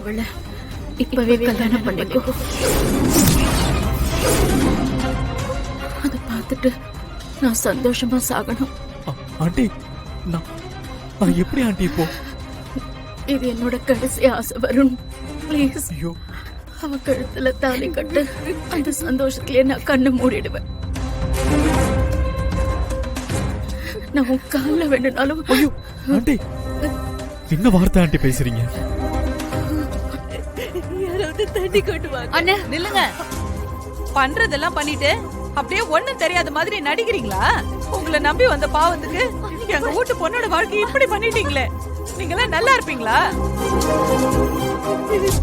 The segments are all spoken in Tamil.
அவளை இப்பவே கல்யாணம் பண்ணிக்கோ. அதை பார்த்துட்டு நான் சந்தோஷமா சாகணும். ஆண்டி நான் எப்படி ஆண்டி இப்போ? இது என்னோட கடைசி ஆசை வருண். ப்ளீஸ், ஐயோ, அவ கழுத்துல தாலி கட்டு. அந்த சந்தோஷத்திலேயே நான் கண்ணு மூடிடுவேன். நான் உன் காலில் வேணும்னாலும். ஐயோ ஆண்டி, என்ன வார்த்தை ஆண்டி பேசுறீங்க? யாராவது தண்ணி கொண்டுவாங்க. அண்ணே நில்லுங்க. பண்றதெல்லாம் பண்ணிட்டு அப்படியே ஒண்ணும் தெரியாத மாதிரி நடிக்கிறீங்களா? உங்களை நம்பி வந்த பாவத்துக்கு எங்க வீட்டு பொண்ணோட வாழ்க்கை இப்படி பண்ணிட்டீங்களே. நீங்க நல்லா இருப்பீங்களா?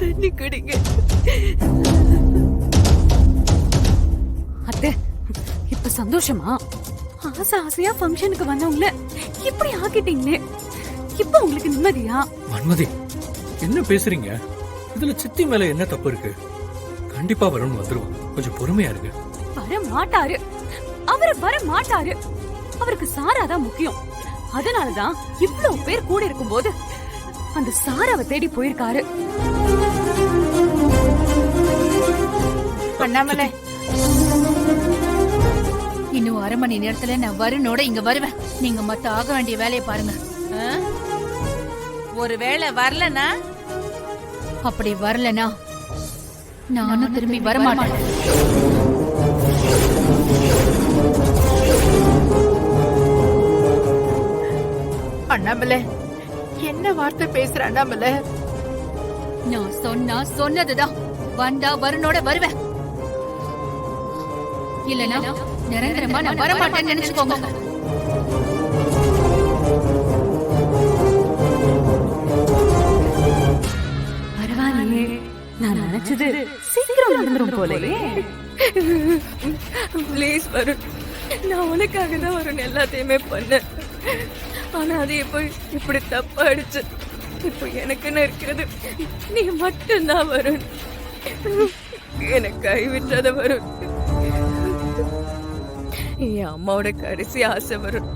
தண்ணி குடிங்க. அத்தை, இப்ப சந்தோஷமா? ஆசை ஆசையா ஃபங்க்ஷனுக்கு வந்தவங்கள இப்படி ஆக்கிட்டீங்களே, இப்ப உங்களுக்கு நிம்மதியா? மன்மதி, என்ன பேசுறீங்க? இதுல சித்தி மேல என்ன தப்பு இருக்கு? கண்டிப்பா வருண் வந்துருவோம், கொஞ்சம் பொறுமையா இருக்கு. வர மாட்டாரு, அவரு வர மாட்டாரு. அவருக்கு சாராதான் முக்கியம். அதனாலதான் இவ்வளவு பேர் கூட இருக்கும் போது அந்த சாராவை தேடி போயிருக்காரு. அண்ணாமலை, இன்னும் அரை மணி நேரத்துல நான் வருணோட இங்க வருவேன். நீங்க மத்த ஆக வேண்டிய வேலையை பாருங்க. ஒரு வேளை வரலனா, அப்படி வரலனா நானும் திரும்பி வரமாட்டேன். அண்ணாமலை, என்ன வார்த்தை பேசுற அண்ணாமலை? நான் சொன்னதுதான். வந்தா வருணோட வருவேன், இல்லனா நிரந்தரமா நான் வரமாட்டேன்னு நினைச்சுக்கோங்க. பரவாயில்லையே, நான் நினைச்சது சீக்கிரம் நடந்துரும் போலயே. ப்ளீஸ் வருண், நான் உனக்காக தான் வருண் எல்லாத்தையுமே பண்ணேன். ஆனா அது இப்போ இப்படி தப்பாயிடுச்சு. இப்போ எனக்குன்னு இருக்கிறது நீ மட்டும்தான் வருண். எனக்கு கைவிட்டத வருண். என் அம்மாவோட கடைசி ஆசை வரும்.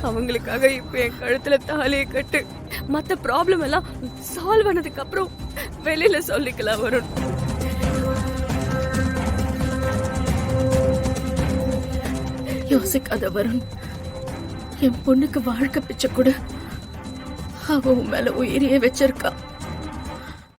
அவங்களுக்காக இப்ப என் கழுத்துல தாலியை கட்டு. மத்த ப்ராப்ளம் எல்லாம் சால்வ் ஆனதுக்கு அப்புறம் வெளியில சொல்லிக்கலாம் வரும். யோசிக்காத வரும். என் பொண்ணுக்கு வாழ்க்கை பிச்சை கூட அவ உன் மேல உயிரியே வச்சிருக்கா.